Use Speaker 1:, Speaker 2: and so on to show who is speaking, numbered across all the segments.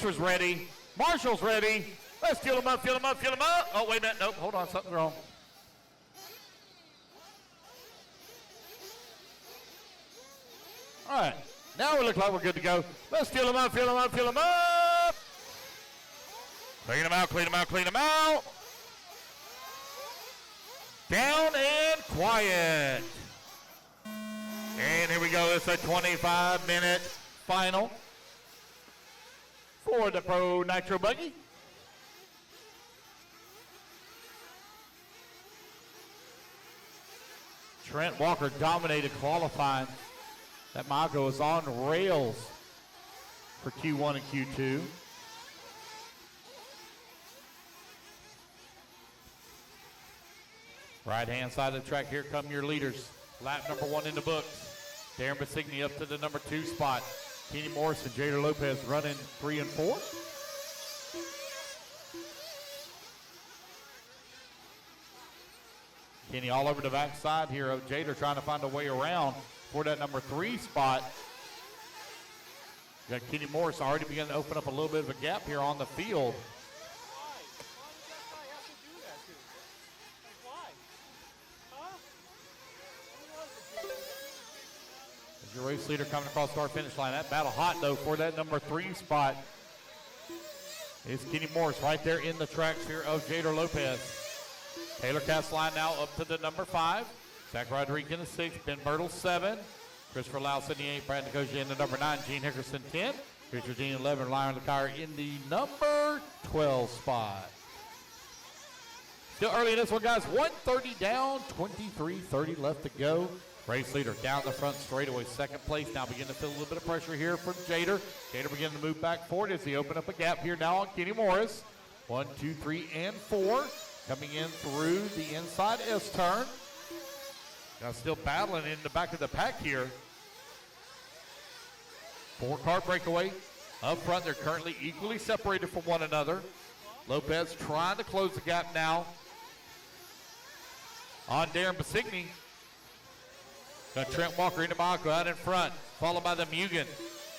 Speaker 1: Racer's ready. Marshall's ready. Let's fuel them up, fuel them up, fuel them up. Oh, wait a minute. Nope, hold on, something's wrong. All right, now we look like we're good to go. Let's fuel them up, fuel them up, fuel them up. Clean them out, clean them out, clean them out. Down and quiet. And here we go, it's a 25-minute final for the Pro Nitro Buggy. Trent Walker dominated qualifying. That Mako is on rails for Q1 and Q2. Right-hand side of the track, here come your leaders. Lap number 1 in the books. Darren Bisigni up to the number 2 spot. Kenny Morris and JADER Lopez running 3 and 4. Kenny all over the backside here of JADER trying to find a way around for that number 3 spot. You got Kenny Morris already beginning to open up a little bit of a gap here on the field. As your race leader coming across the start finish line. That battle hot though for that number 3 spot is Kenny Morris right there in the tracks here of JADER Lopez. Taylor Castelline now up to the number 5. Zach Rodriguez in the 6, Ben Myrtle 7, Christopher Laus in the 8, Brad Nicosia in the number 9, Gene Hickerson 10, Richard Dean 11, Lyron LeCire in the number 12 spot. Still early in this one, guys. 130 down, 23:30 left to go. Race leader down the front straightaway, second place. Now beginning to feel a little bit of pressure here from JADER. JADER beginning to move back forward as he open up a gap here now on Kenny Morris. 1, 2, 3, and 4. Coming in through the inside S-turn. Now still battling in the back of the pack here. 4-car breakaway. Up front, they're currently equally separated from one another. Lopez trying to close the gap now on Darren Bisigni. Got Trent Walker into Mako out in front, followed by the Mugen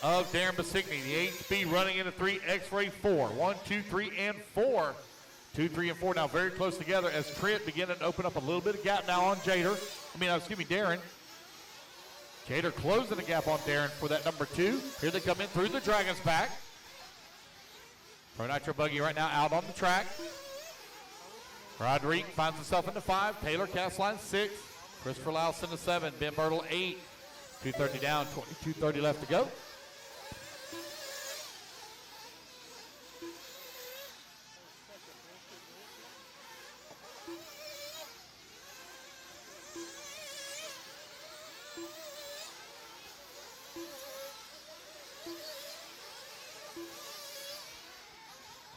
Speaker 1: of Darren Bisigni. The HB running into 3, X-Ray 4. 1, 2, 3, and 4. 2, 3, and 4 now very close together as Trent beginning to open up a little bit of gap now on Darren. JADER closing the gap on Darren for that number 2. Here they come in through the Dragon's pack. Pro Nitro Buggy right now out on the track. Rodrigue finds himself in the 5. Taylor Castelline 6. Christopher Laus in the 7. Ben Myrtle 8. 230 down, 22:30 left to go.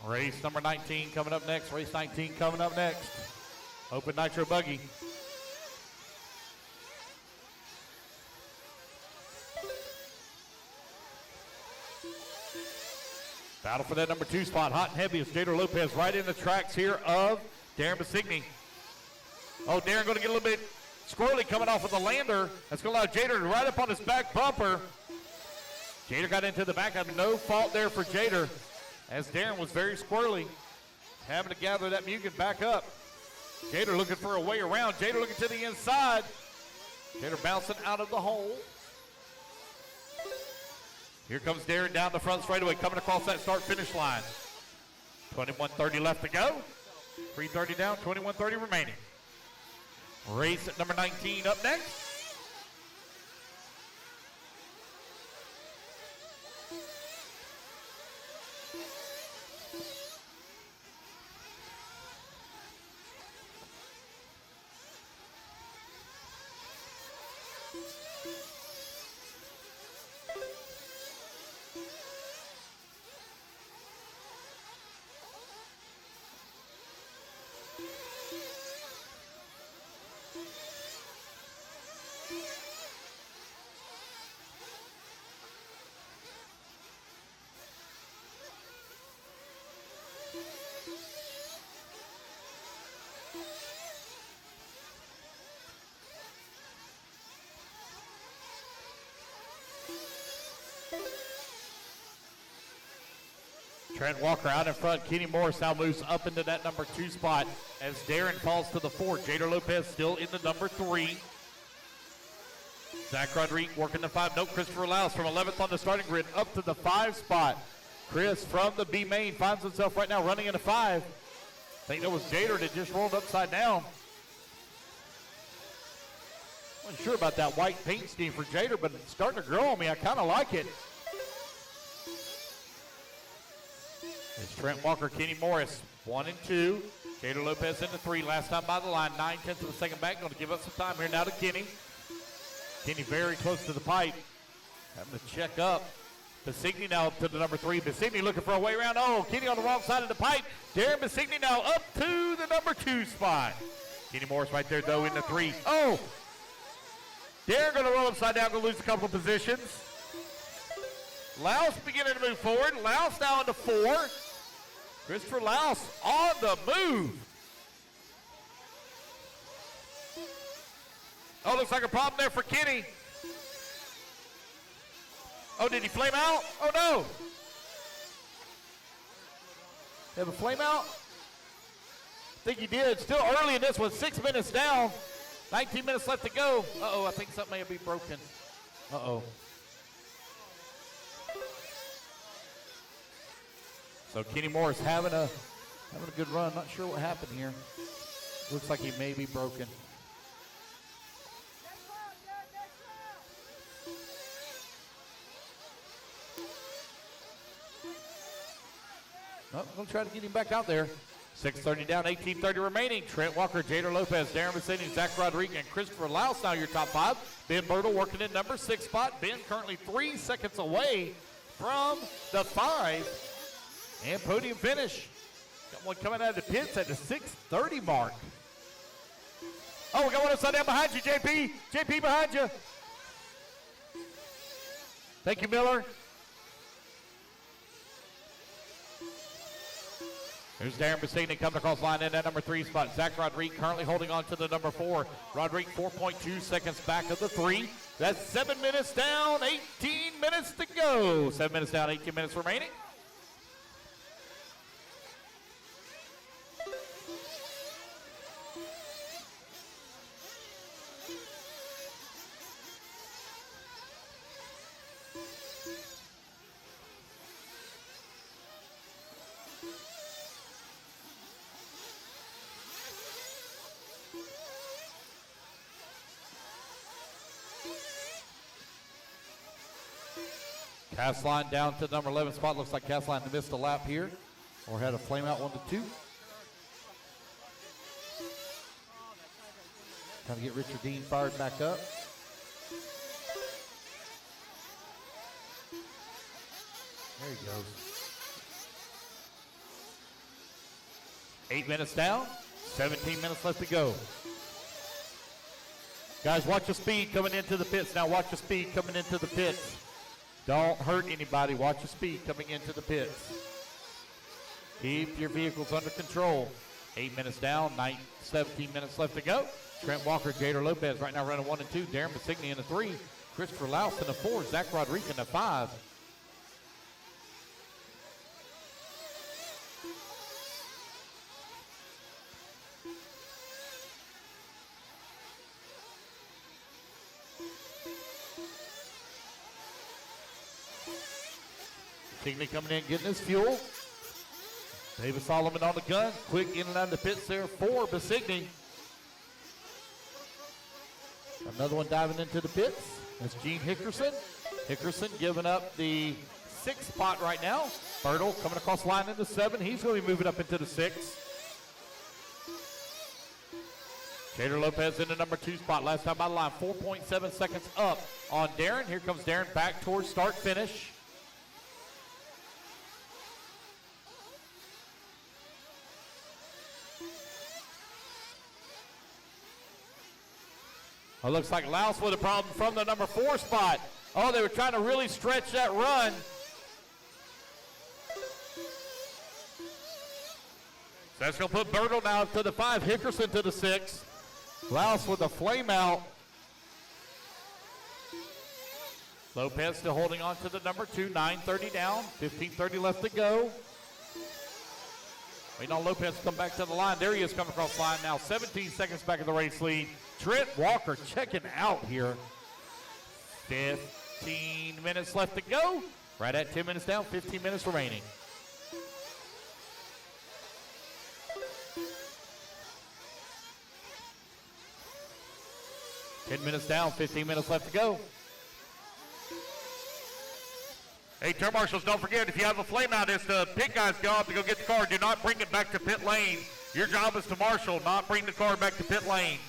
Speaker 1: Race number 19 coming up next. Race 19 coming up next. Open Nitro Buggy. Battle for that number 2 spot. Hot and heavy as JADER Lopez right in the tracks here of Darren Bisigni. Oh, Darren going to get a little bit squirrely coming off of the lander. That's going to allow JADER to ride up on his back bumper. JADER got into the back. I have no fault there for JADER, as Darren was very squirrely, having to gather that Mugen back up. JADER looking for a way around. JADER looking to the inside. JADER bouncing out of the hole. Here comes Darren down the front straightaway, coming across that start-finish line. 21:30 left to go. 3:30 down, 21:30 remaining. Race at number 19 up next. Trent Walker out in front. Kenny Morris now moves up into that number 2 spot as Darren falls to the 4. JADER LOPEZ still in the number 3. Zach Rodriguez working the 5. No, Christopher Laus from 11th on the starting grid up to the 5 spot. Chris from the B main finds himself right now running in a 5. I think that was JADER that just rolled upside down. Wasn't sure about that white paint scheme for JADER, but it's starting to grow on me. I kind of like it. It's Trent Walker, Kenny Morris, 1 and 2. JADER LOPEZ into 3. Last time by the line, 9/10 of a second back. Going to give up some time here now to Kenny. Kenny very close to the pipe. Having to check up. Bisigni now up to the number 3. Bisigni looking for a way around. Oh, Kenny on the wrong side of the pipe. Darren Bisigni now up to the number 2 spot. Kenny Morris right there, though, in the 3. Oh! Darren going to roll upside down, going to lose a couple of positions. Laus beginning to move forward. Laus now into 4. Christopher Laus on the move. Oh, looks like a problem there for Kenny. Oh, did he flame out? Oh, no. Have a flame out? I think he did. Still early in this one. 6 minutes down. 19 minutes left to go. Uh-oh, I think something may be broken. Uh-oh. So Kenny Morris having a good run. Not sure what happened here. Looks like he may be broken. Oh, we'll try to get him back out there. 6:30 down, 18:30 remaining. Trent Walker, JADER LOPEZ, Darren Bisigni, Zach Rodriguez, and Christopher Laus now your top 5. Ben Bertle working in number 6 spot. Ben currently 3 seconds away from the 5. And podium finish. Got one coming out of the pits at the 6:30 mark. Oh, we got one upside down behind you, JP. JP behind you. Thank you, Miller. Here's Darren Bisigni coming across line in that number 3 spot. Zach Rodriguez currently holding on to the number 4. Rodriguez 4.2 seconds back of the 3. That's 7 minutes down, 18 minutes to go. 7 minutes down, 18 minutes remaining. Castline down to number 11 spot. Looks like Castline missed a lap here or had a flame out 1 to 2. Trying to get Richard Dean fired back up. There he goes. 8 minutes down, 17 minutes left to go. Guys, watch the speed coming into the pits. Now watch the speed coming into the pits. Don't hurt anybody. Watch the speed coming into the pits. Keep your vehicles under control. 8 minutes down, 17 minutes left to go. Trent Walker, JADER LOPEZ right now running 1 and 2. Darren Bisigni in the 3. Christopher Laus in the 4. Zach Rodriguez in the 5. Bisigni coming in, getting his fuel. David Solomon on the gun. Quick in and out of the pits there for Bisigni. Another one diving into the pits. That's Gene Hickerson. Hickerson giving up the 6th spot right now. Bertle coming across the line into 7. He's going to be moving up into the 6. JADER LOPEZ in the number 2 spot. Last time by the line, 4.7 seconds up on Darren. Here comes Darren back towards start finish. It looks like Laus with a problem from the number 4 spot. Oh, they were trying to really stretch that run. So that's going to put Bertle now to the 5, Hickerson to the 6. Laus with a flame out. Lopez still holding on to the number 2, 9:30 down, 15:30 left to go. Waiting on Lopez to come back to the line. There he is coming across the line now. 17 seconds back in the race lead. Trent Walker checking out here. 15 minutes left to go. Right at 10 minutes down, 15 minutes remaining. Ten minutes down, 15 minutes left to go.
Speaker 2: Hey, turn marshals, don't forget, if you have a flame out, it's the pit guys go up to go get the car. Do not bring it back to pit lane. Your job is to marshal, not bring the car back to pit lane.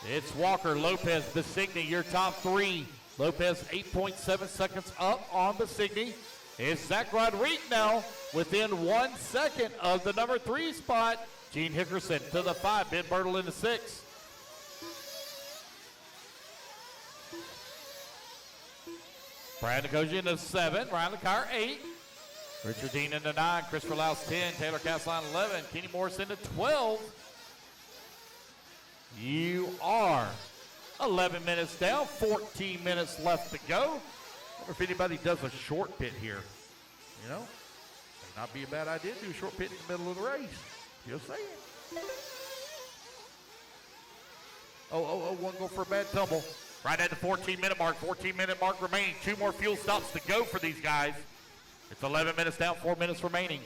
Speaker 1: It's Walker, Lopez, Bisigni, your top three. Lopez 8.7 seconds up on Bisigni. It's Zach Rodrigue now within 1 second of the number 3 spot. Gene Hickerson to the 5, Ben Bertle in the 6. Brad Nicosia in the 7, Ryan LeCour 8. Richard Dean in the 9, Christopher Louse 10, Taylor Castline 11, Kenny Morrison to 12. You are 11 minutes down, 14 minutes left to go. I wonder if anybody does a short pit here. You know, may not be a bad idea to do a short pit in the middle of the race. Just saying. One go for a bad tumble.
Speaker 2: Right at the 14-minute mark, 14-minute mark remaining. 2 more fuel stops to go for these guys.
Speaker 1: It's 11 minutes down, 4 minutes remaining.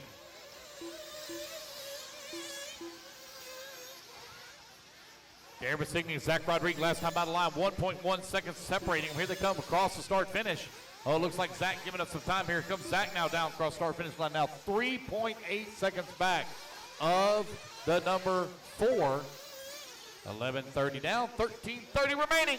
Speaker 1: Darren Bisigni and Zach Rodrigue last time out of line, 1.1 seconds separating them. Here they come across the start finish. Oh, it looks like Zach giving us some time here. Here comes Zach now down across start finish line now, 3.8 seconds back of the number 4. 11:30 down, 13:30 remaining.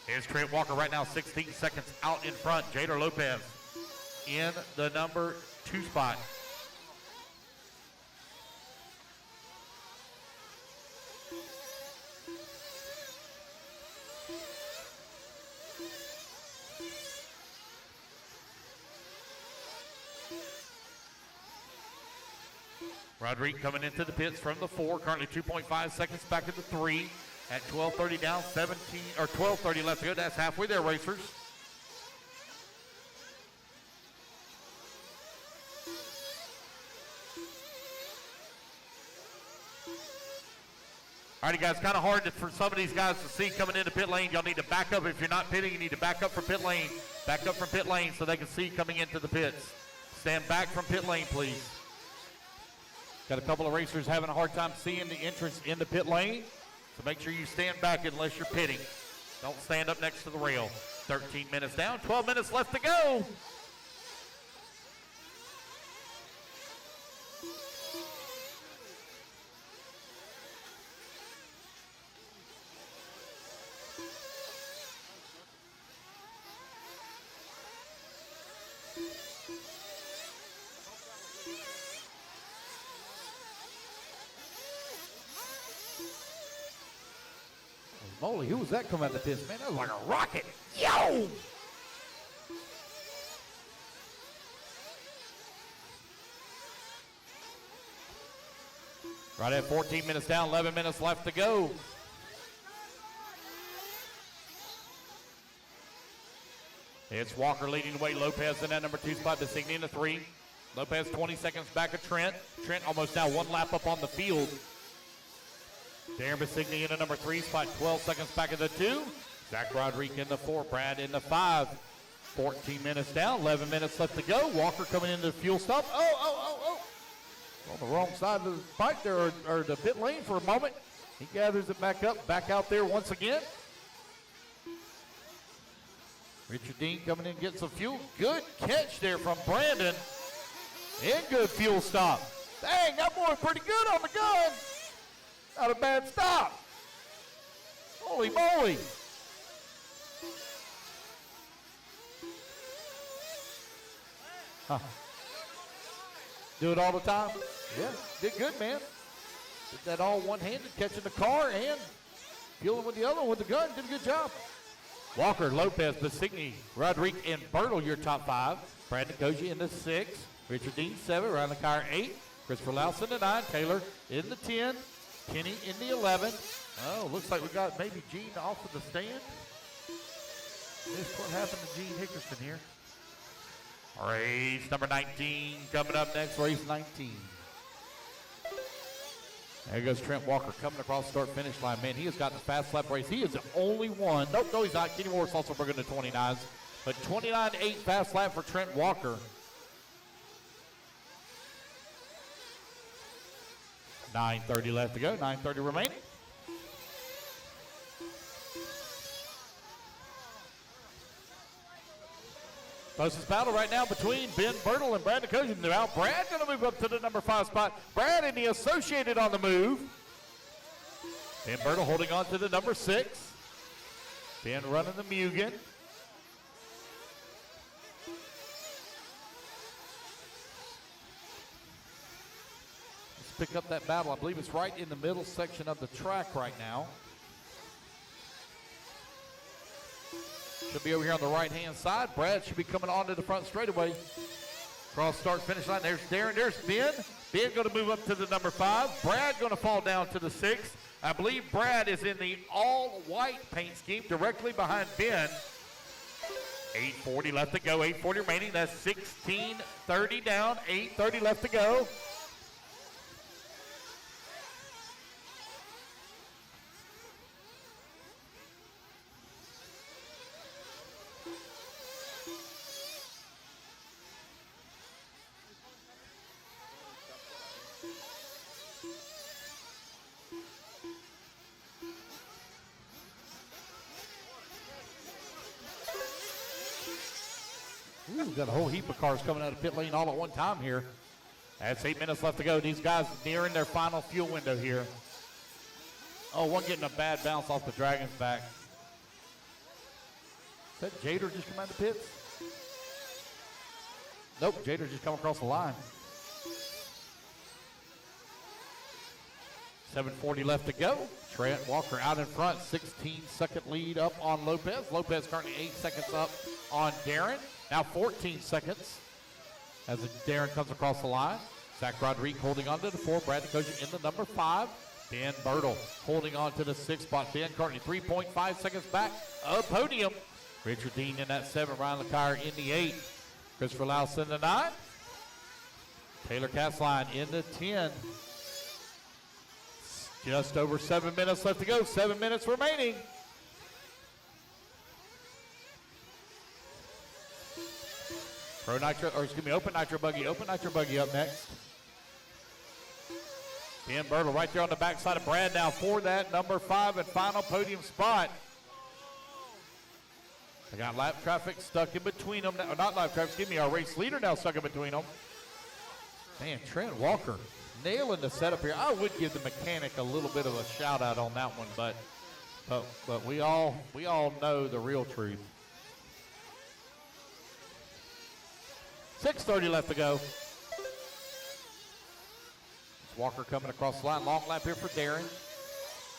Speaker 2: Here's Trent Walker right now, 16 seconds out in front. JADER Lopez in the number 2 spot. Rodrigue coming into the pits from the 4, currently 2.5 seconds back at the 3. At 12:30 down, 12:30 left to go. That's halfway there, racers. All right, guys, kind of hard for some of these guys to see coming into pit lane. Y'all need to back up. If you're not pitting, you need to back up from pit lane. Back up from pit lane so they can see coming into the pits. Stand back from pit lane, please.
Speaker 1: Got a couple of racers having a hard time seeing the entrance in the pit lane. So make sure you stand back unless you're pitting. Don't stand up next to the rail. 13 minutes down, 12 minutes left to go. Moly, who was that coming out of the pits, man? That was like a rocket. Yo! Right at 14 minutes down, 11 minutes left to go. It's Walker leading the way. Lopez in that number 2 spot, Bisigni in the 3. Lopez 20 seconds back of Trent. Trent almost now 1 lap up on the field. Darren Bisigni in the number 3 spot, 12 seconds back of the 2. Zach Rodrigue in the 4, Brad in the 5. 14 minutes down, 11 minutes left to go. Walker coming into the fuel stop. Oh. On the wrong side of the bike there, or the pit lane for a moment. He gathers it back up, back out there once again. Richard Dean coming in, getting some fuel. Good catch there from Brandon. And good fuel stop. Dang, that boy pretty good on the gun. Not a bad stop. Holy moly. Do it all the time? Yeah, did good, man. Did that all one-handed, catching the car and fueling with the other one with the gun. Did a good job. Walker, Lopez, Bisigni, Rodrigue, and Bertle, your top 5. Brad Nicosia in the 6. Richard Dean, 7. Ryan LeCaire, 8. Christopher Lowson, the 9. Taylor in the 10. Kenny in the 11. Oh, looks like we got maybe Gene off of the stand. Missed what happened to Gene Hickerson here.
Speaker 2: Race number 19 coming up next.
Speaker 1: Race 19. There goes Trent Walker coming across the start-finish line. Man, he has got the fast lap race. He is the only one. Nope, no, he's not. Kenny Morris also bringing the 29s. But 29.8 fast lap for Trent Walker. 9:30 left to go. 9:30 remaining. Closest battle right now between Ben Bertle and Brad Nicosia. Now Brad going to move up to the number 5 spot. Brad and the Associated on the move. Ben Bertle holding on to the number 6. Ben running the Mugen. Let's pick up that battle. I believe it's right in the middle section of the track right now. Should be over here on the right-hand side. Brad should be coming onto the front straightaway. Cross start finish line. There's Darren. There's Ben. Ben going to move up to the number 5. Brad going to fall down to the 6. I believe Brad is in the all-white paint scheme directly behind Ben. 8:40 left to go. 8:40 remaining. That's 16:30 down. 8:30 left to go. Ooh, got a whole heap of cars coming out of pit lane all at one time here. That's 8 minutes left to go. These guys nearing their final fuel window here. Oh, one getting a bad bounce off the Dragon's back. Is that Jader just come out of the pits? Nope, Jader just come across the line. 7:40 left to go. Trent Walker out in front, 16-second lead up on Lopez. Lopez currently 8 seconds up on Darren. Now 14 seconds as Darren comes across the line. Zach Rodrigue holding on to the 4. Brad Nicosia in the number 5. Ben Bertle holding on to the 6 spot. Ben currently 3.5 seconds back of Podium. Richard Dean in that 7. Ryan LeCaire in the 8. Christopher Lowson in the 9. Taylor Castline in the 10. Just over 7 minutes left to go. 7 minutes remaining. Pro Nitro, or excuse me, Open Nitro Buggy. Open Nitro Buggy up next. Ben Bertle right there on the backside of Brad now for that number 5 and final podium spot. They got lap traffic stuck in between them. Now, not lap traffic, excuse me, our race leader now stuck in between them. Man, Trent Walker nailing the setup here. I would give the mechanic a little bit of a shout out on that one, but we all know the real truth. 6:30 left to go. It's Walker coming across the line. Long lap here for Darren.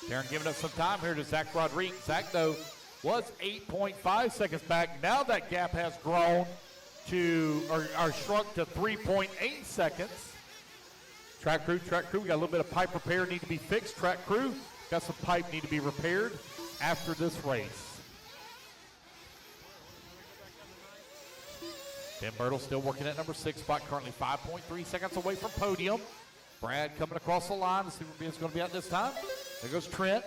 Speaker 1: Darren giving up some time here to Zach Rodrigue. Zach, though, was 8.5 seconds back. Now that gap has grown to, or shrunk to 3.8 seconds. Track crew, we got a little bit of pipe repair need to be fixed. Track crew, got some pipe need to be repaired after this race. Ben Bertle still working at number 6 spot, currently 5.3 seconds away from Podium. Brad coming across the line. Let's see where Ben's going to be at this time. There goes Trent.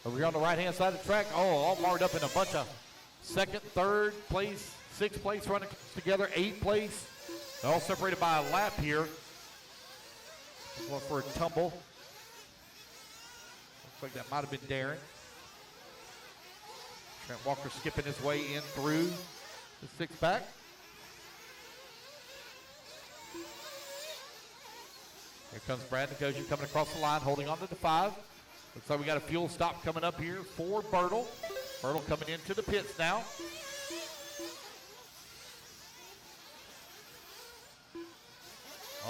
Speaker 1: Over here on the right-hand side of the track. Oh, all marked up in a bunch of 2nd, 3rd place, 6th place running together, 8th place. They're all separated by a lap here. Going for a tumble. Looks like that might have been Darren. Trent Walker skipping his way in through the 6th pack. Here comes Brad Nicosia coming across the line, holding on to the 5. Looks like we got a fuel stop coming up here for Bertle. Bertle coming into the pits now.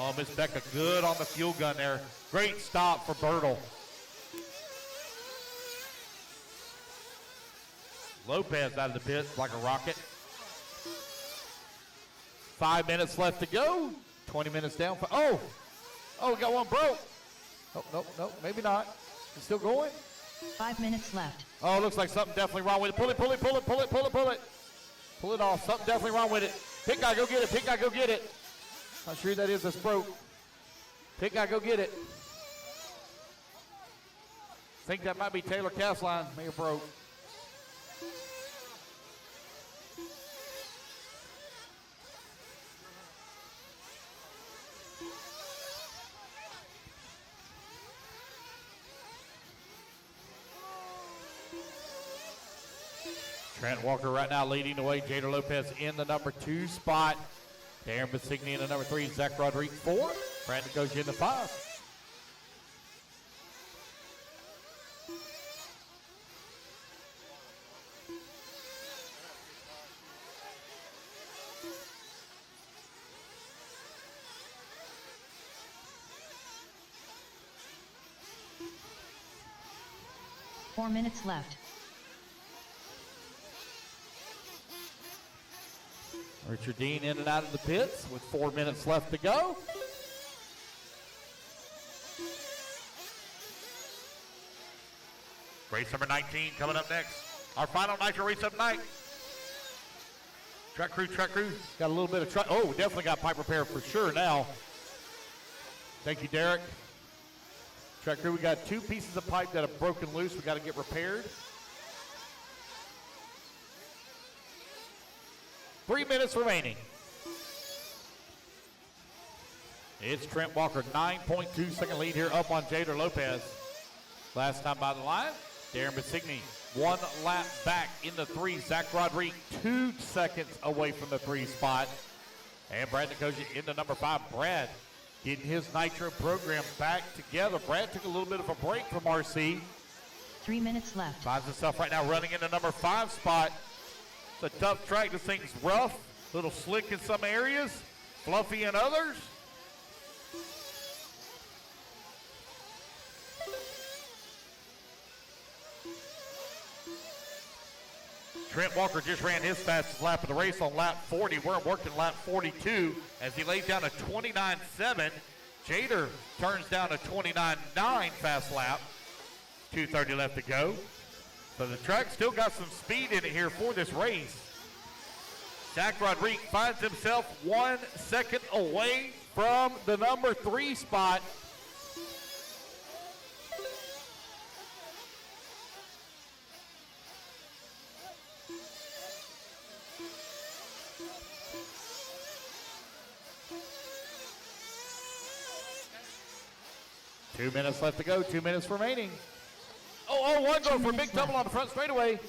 Speaker 1: Oh, Miss Becca good on the fuel gun there. Great stop for Bertle. Lopez out of the pits like a rocket. 5 minutes left to go. 20 minutes down. Oh, we got one broke. Nope, maybe not. It's still going.
Speaker 3: 5 minutes left.
Speaker 1: Oh, it looks like something definitely wrong with it. Pull it. Pull it off. Something definitely wrong with it. Pit guy, go get it. Not sure who that is that's broke. Pit guy, go get it. Think that might be Taylor Castline. May have broke. Trent Walker right now leading the way. JADER Lopez in the number 2 spot. Darren BISIGHINI in the number 3. ZACK Rodrigue 4. Brandon NICOSIA in the 5.
Speaker 3: Four minutes left.
Speaker 1: Richard Dean in and out of the pits with 4 minutes left to go.
Speaker 2: Race number 19 coming up next. Our final Nitro race of the night. Track crew.
Speaker 1: Got a little bit of oh, definitely got pipe repair for sure now. Thank you, Derek. Track crew, we got 2 pieces of pipe that have broken loose. We got to get repaired. 3 minutes remaining. It's Trent Walker, 9.2 second lead here up on JADER Lopez. Last time by the line, Darren BISIGHINI 1 lap back in the 3. ZACK Rodrigue 2 seconds away from the 3 spot. And Brad NICOSIA in the number 5. Brad getting his Nitro program back together. Brad took a little bit of a break from RC.
Speaker 3: 3 minutes left.
Speaker 2: Finds himself right now running in the number 5 spot. It's a tough track. This thing's rough, a little slick in some areas, fluffy in others. Trent Walker just ran his fastest lap of the race on lap 40. We're working lap 42 as he lays down a 29.7. JADER turns down a 29.9 fast lap. 2:30 left to go. So the track still got some speed in it here for this race. ZACK Rodrigue finds himself 1 second away from the number 3 spot.
Speaker 1: Two minutes left to go, 2 minutes remaining. Oh, one go for big double on the front straightaway.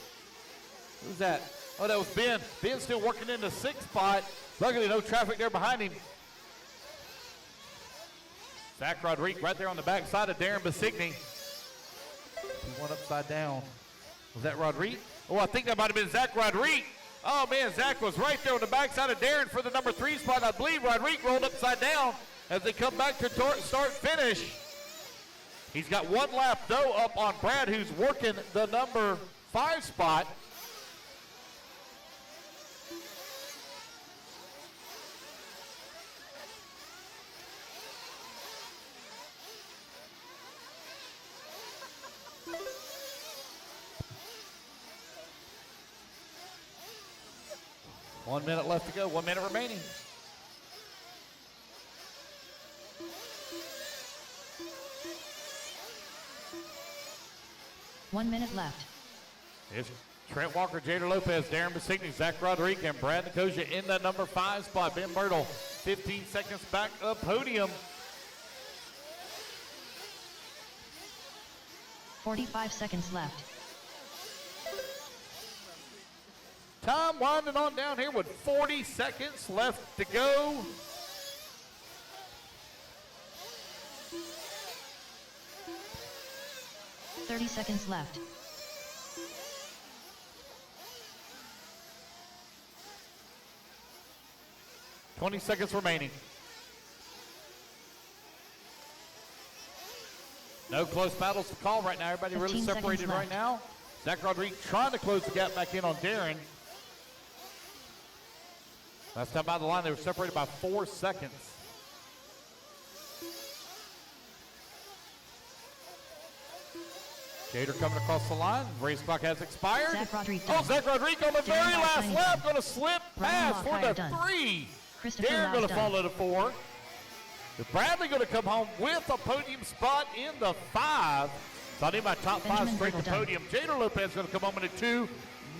Speaker 1: Who's that? Oh, that was Ben. Ben's still working in the 6th spot. Luckily, no traffic there behind him. ZACK Rodrigue right there on the back side of Darren BISIGHINI. He went upside down. Was that Rodrigue? Oh, I think that might have been ZACK Rodrigue. Oh, man, Zach was right there on the backside of Darren for the number 3 spot. I believe Rodrigue rolled upside down as they come back to start finish. He's got 1 lap, though, up on Brad, who's working the number 5 spot. One minute left to go, 1 minute remaining.
Speaker 3: One minute left.
Speaker 1: It's Trent Walker, JADER Lopez, Darren BISIGHINI, ZACK Rodrigue, and Brad NICOSIA in the number 5 spot. Ben Bertle, 15 seconds back up Podium.
Speaker 3: 45 seconds left.
Speaker 1: Time winding on down here with 40 seconds left to go.
Speaker 3: $30 seconds left.
Speaker 1: $20 seconds remaining. No close battles to call right now. Everybody really
Speaker 3: 15 seconds
Speaker 1: separated right
Speaker 3: left.
Speaker 1: now. Zach Rodriguez trying to close the gap back in on Darren. Last time by the line, they were separated by 4 seconds. Jader coming across the line. Race clock has expired.
Speaker 3: Zach Rodriguez
Speaker 1: Oh,
Speaker 3: done.
Speaker 1: Zach Rodriguez on the
Speaker 3: Darren
Speaker 1: very
Speaker 3: by
Speaker 1: last
Speaker 3: Tiny
Speaker 1: lap.
Speaker 3: done.
Speaker 1: Going to slip
Speaker 3: Ryan
Speaker 1: past for
Speaker 3: Lockhart
Speaker 1: the
Speaker 3: done.
Speaker 1: 3.
Speaker 3: Christopher
Speaker 1: Darren
Speaker 3: Lau
Speaker 1: going to
Speaker 3: done.
Speaker 1: follow the 4. Bradley going to come home with a podium spot in the 5. So I need my top 5
Speaker 3: Benjamin
Speaker 1: straight to
Speaker 3: Bertle done.
Speaker 1: podium. Jader Lopez going to come home in the 2.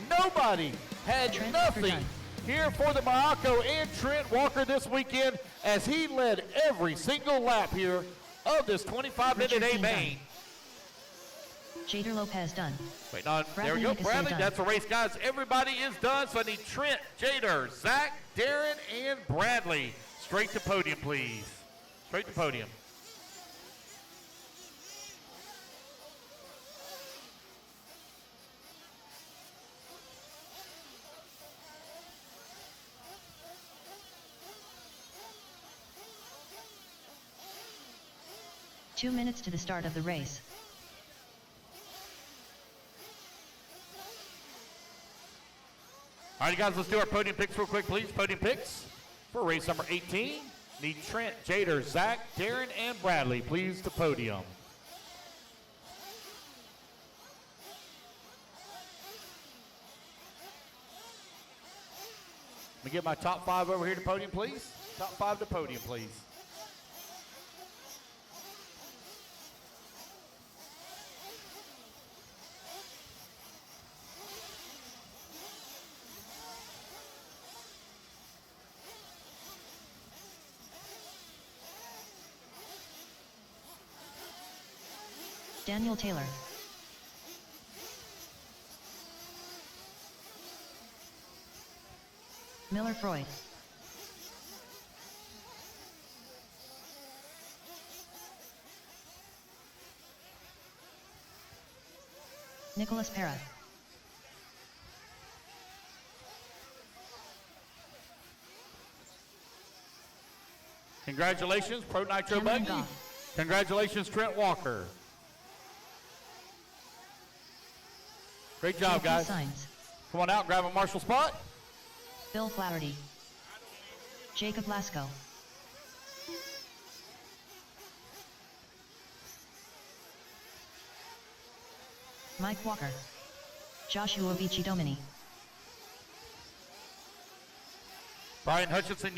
Speaker 1: Nobody had
Speaker 3: Trent
Speaker 1: nothing
Speaker 3: Walker done.
Speaker 1: here for the Morocco and Trent Walker this weekend as he led every single lap here of this 25-minute
Speaker 3: Richard
Speaker 1: A
Speaker 3: Dean
Speaker 1: main.
Speaker 3: Jader Lopez done.
Speaker 1: Wait, no, there we
Speaker 3: Bradley
Speaker 1: go.
Speaker 3: Nicosia
Speaker 1: Bradley,
Speaker 3: done.
Speaker 1: that's a race, guys. Everybody is done, so I need Trent, Jader, Zach, Darren, and Bradley. Straight to podium, please. Straight to podium.
Speaker 3: Two minutes to the start of the race.
Speaker 1: All right, guys, let's do our podium picks real quick, please. Podium picks for race number 18. Need Trent, Jader, Zach, Darren, and Bradley, please, to podium. Let me get my top 5 over here to podium, please. Top 5 to podium, please.
Speaker 3: Daniel Taylor. Miller Freud. Nicholas Pera.
Speaker 1: Congratulations, Pro Nitro
Speaker 3: Cameron
Speaker 1: Buggy.
Speaker 3: Goff.
Speaker 1: Congratulations, Trent Walker. Great job,
Speaker 3: JP
Speaker 1: guys.
Speaker 3: Signs.
Speaker 1: Come on out, grab a marshal spot.
Speaker 3: Bill Flaherty. Jacob Lasco. Mike Walker. Joshua Vici Domini.
Speaker 1: Brian Hutchinson.